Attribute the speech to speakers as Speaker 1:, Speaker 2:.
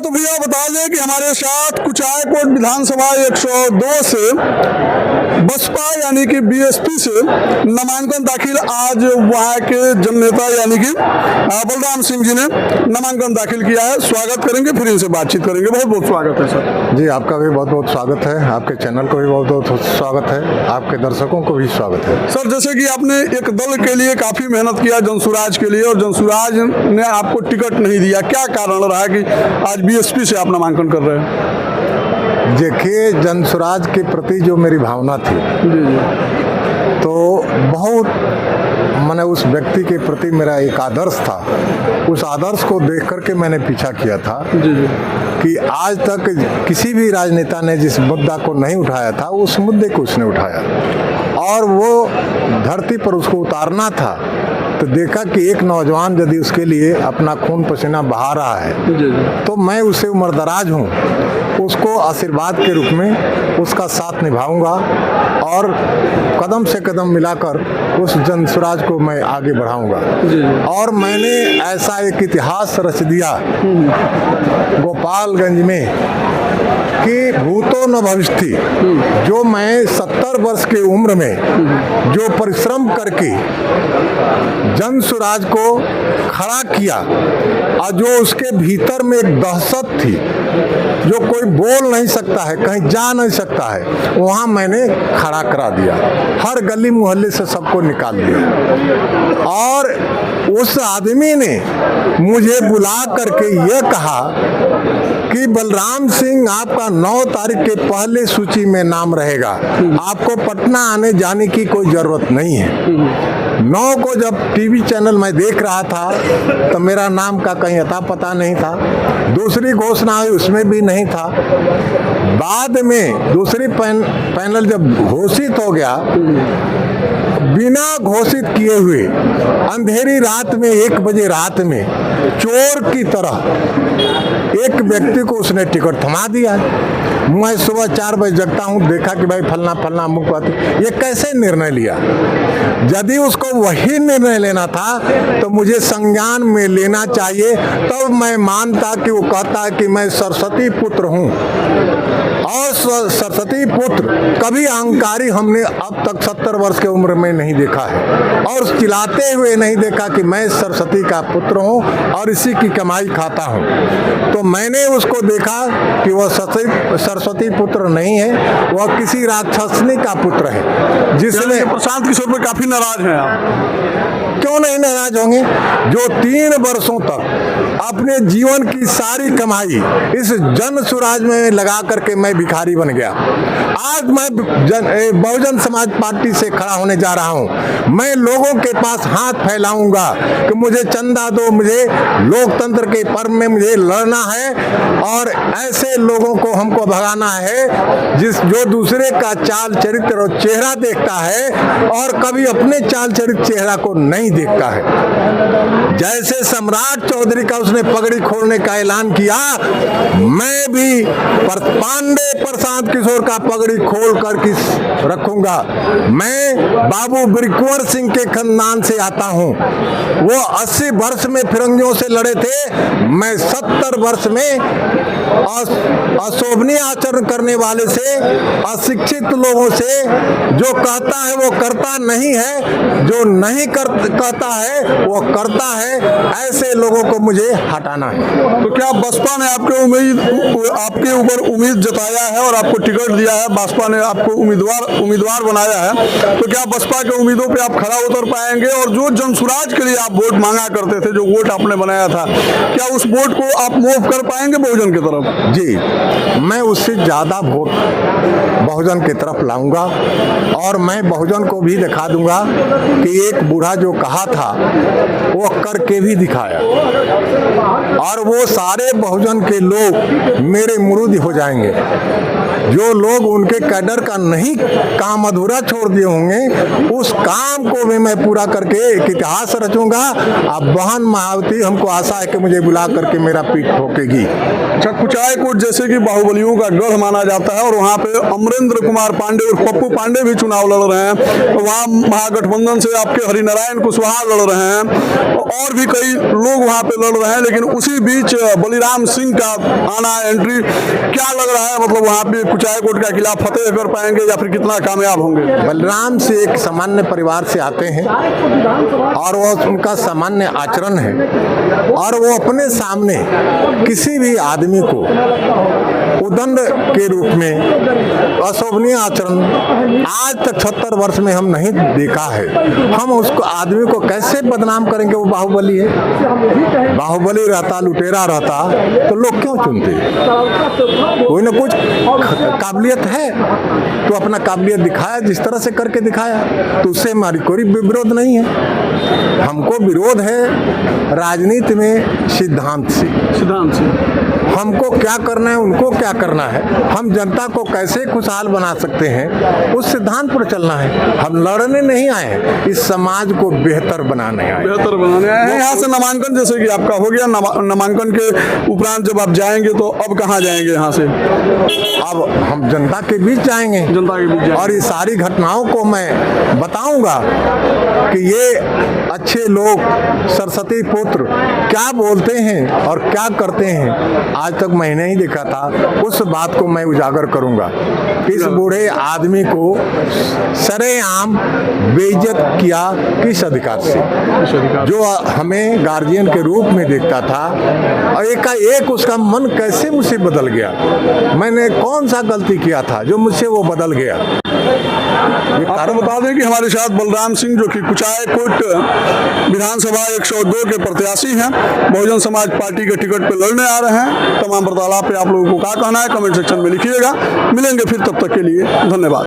Speaker 1: तो भैया बता दें कि हमारे साथ कुचायकोट विधानसभा 102 से बसपा यानी कि बीएसपी से नामांकन दाखिल आज वहां के जननेता यानी कि बलराम सिंह जी ने नामांकन दाखिल किया है। स्वागत करेंगे, फिर इनसे बातचीत करेंगे। बहुत बहुत स्वागत है सर।
Speaker 2: जी, आपका भी बहुत बहुत स्वागत है। आपके चैनल को भी बहुत बहुत स्वागत है। आपके दर्शकों को भी स्वागत है।
Speaker 1: सर, जैसे कि आपने एक दल के लिए काफी मेहनत किया जनसुराज के लिए, और जनसुराज ने आपको टिकट नहीं दिया, क्या कारण रहा कि आज बीएसपी से आप नामांकन कर रहे हैं?
Speaker 2: देखिए, जनसुराज के प्रति जो मेरी भावना थी तो बहुत मैंने उस व्यक्ति के प्रति मेरा एक आदर्श था। उस आदर्श को देख करके मैंने पीछा किया था कि आज तक किसी भी राजनेता ने जिस मुद्दा को नहीं उठाया था उस मुद्दे को उसने उठाया, और वो धरती पर उसको उतारना था। तो देखा कि एक नौजवान यदि उसके लिए अपना खून पसीना बहा रहा है तो मैं उसे उम्रदराज हूँ, उसको आशीर्वाद के रूप में उसका साथ निभाऊंगा और कदम से कदम मिलाकर उस जनसुराज को मैं आगे बढ़ाऊंगा। और मैंने ऐसा एक इतिहास रच दिया गोपालगंज में कि भूतो न भविष्यति, जो मैं 70 वर्ष की उम्र में जो परिश्रम करके जनसुराज को खड़ा किया और जो उसके भीतर में एक दहशत थी, जो कोई बोल नहीं सकता है, कहीं जा नहीं सकता है, वहाँ मैंने खड़ा करा दिया। हर गली मोहल्ले से सबको निकाल दिया। और उस आदमी ने मुझे बुला करके यह कहा कि बलराम सिंह, आपका 9 तारीख के पहले सूची में नाम रहेगा, आपको पटना आने जाने की कोई जरूरत नहीं है। 9 को जब टीवी चैनल में देख रहा था तो मेरा नाम का कहीं अता पता नहीं था। दूसरी घोषणा हुई, उसमें भी नहीं था। बाद में दूसरी पैनल जब घोषित हो गया, बिना घोषित किए हुए अंधेरी रात में 1 बजे रात में चोर की तरह एक व्यक्ति को उसने टिकट थमा दिया। मैं सुबह 4 बजे जगता हूँ, देखा कि भाई फलना फलना अमुक बात, ये कैसे निर्णय लिया? यदि उसको वही निर्णय लेना था तो मुझे संज्ञान में लेना चाहिए, तब मैं मानता कि वो कहता है कि मैं सरस्वती पुत्र हूँ। और सरस्वती पुत्र कभी अहंकारी हमने अब तक 70 वर्ष की उम्र में नहीं देखा है, और चिल्लाते हुए नहीं देखा कि मैं सरस्वती का पुत्र हूँ और इसी की कमाई खाता हूँ। तो मैंने उसको देखा कि वह सरस्वती पुत्र नहीं है, वह किसी राक्षसनी का पुत्र है, जिसने
Speaker 1: प्रशांत किशोर पर काफी नाराज हैं आप।
Speaker 2: क्यों नहीं नाराज होंगे? जो 3 वर्षों तक अपने जीवन की सारी कमाई इस जनसुराज में लगा करके मैं भिखारी बन गया। आज मैं बहुजन समाज पार्टी से खड़ा होने जा रहा हूं। मैं लोगों के पास हाथ फैलाऊंगा कि मुझे चंदा दो, मुझे लोकतंत्र के पर्व में मुझे लड़ना है, और ऐसे लोगों को हमको भगाना है जो दूसरे का चाल चरित्र और चेहरा देखता है और कभी अपने चाल चरित्र चेहरा को नहीं देखता है। जैसे सम्राट चौधरी का उसने पगड़ी खोलने का ऐलान किया, मैं भी पांडे प्रशांत किशोर का पगड़ी खोल कर रखूंगा। मैं बाबू ब्रिकवर सिंह के खानदान से आता हूं। वो 80 वर्ष में फिरंगियों से लड़े थे, मैं 70 वर्ष में अशोभनीय आचरण करने वाले से, अशिक्षित लोगों से, जो कहता है वो करता नहीं है, जो नहीं कहता है वो करता है, ऐसे लोगों को मुझे हटाना है।
Speaker 1: तो क्या बसपा ने आपके ऊपर उम्मीद जताया है और आपको टिकट दिया है, बसपा ने आपको उम्मीदवार बनाया है, तो क्या बसपा के उम्मीदों पे आप खरा उतर पाएंगे? और जो जनसुराज के लिए आप वोट मांगा करते थे, जो वोट आपने बनाया था, क्या उस वोट को आप मूव कर पाएंगे बहुजन की तरफ?
Speaker 2: जी, मैं उससे ज्यादा वोट बहुजन की तरफ लाऊंगा, और मैं बहुजन को भी दिखा दूंगा कि एक बूढ़ा जो कहा था वो करके भी दिखाया, और वो सारे बहुजन के लोग मेरे मुरीद हो जाएंगे। जो लोग उनके कैडर का नहीं काम अधूरा छोड़ दिए होंगे, उस काम को भी मैं पूरा करके एक इतिहास रचूंगा। अब बहन महावती हमको आशा है कि मुझे बुला करके मेरा पीठ ठोकेगी।
Speaker 1: अच्छा, कुछ कुचायकोट जैसे कि बाहुबलियों का गढ़ माना जाता है और वहाँ पे अमरेंद्र कुमार पांडे और पप्पू पांडे भी चुनाव लड़ रहे हैं। तो वहाँ महागठबंधन से आपके हरिनारायण कुशवाहा लड़ रहे हैं और भी कई लोग वहाँ पे लड़ रहे हैं, लेकिन उसी बीच बलिराम सिंह का आना एंट्री, क्या लग रहा है मतलब वहाँ पे कुचायकोट का किला फतेह कर पाएंगे या फिर कितना कामयाब होंगे?
Speaker 2: बलराम से एक सामान्य परिवार से आते हैं और वो उनका सामान्य आचरण है और वो अपने सामने किसी भी आदमी को उदंड के रूप में अशोभनीय आचरण आज तक 76 वर्ष में हम नहीं देखा है। हम उसको आदमी को कैसे बदनाम करेंगे? वो बाहुबली है, बाहुबली रहता, लुटेरा रहता तो लोग क्यों चुनते? कोई ना कुछ काबिलियत है तो अपना काबिलियत दिखाया, जिस तरह से करके दिखाया, तो उससे हमारी कोई विरोध नहीं है। हमको विरोध है राजनीति में सिद्धांत से। हमको क्या करना है, उनको क्या करना है, हम जनता को कैसे खुशहाल बना सकते हैं, उस सिद्धांत पर चलना है। हम लड़ने नहीं आए हैं, इस समाज को बेहतर बनाने आए।
Speaker 1: बेहतर बनाने आए हैं। यहाँ से नामांकन जैसे कि आपका हो गया, नामांकन के उपरांत जब आप जाएंगे तो अब कहाँ जाएंगे? यहाँ से
Speaker 2: अब हम जनता के बीच जाएंगे,
Speaker 1: जनता के बीच जाएंगे
Speaker 2: और ये सारी घटनाओं को मैं बताऊंगा कि ये अच्छे लोग सरस्वती पुत्र क्या बोलते हैं और क्या करते हैं, आज तक मैं नहीं देखा था। उस बात को मैं उजागर करूंगा। इस बूढ़े आदमी को सरेआम बेइज्जत किया किस अधिकार से? जो हमें गार्जियन के रूप में देखता था और एकाएक उसका मन कैसे मुझसे बदल गया? मैंने कौन सा गलती किया था जो मुझसे वो बदल गया?
Speaker 1: आपको बता दें कि हमारे साथ बलराम सिंह जो कि कुचायकोट विधानसभा 102 के प्रत्याशी हैं, बहुजन समाज पार्टी के टिकट पे लड़ने आ रहे हैं। तमाम वार्तालाप पे आप लोगों को क्या कहना है कमेंट सेक्शन में लिखिएगा। मिलेंगे फिर, तब तक के लिए धन्यवाद।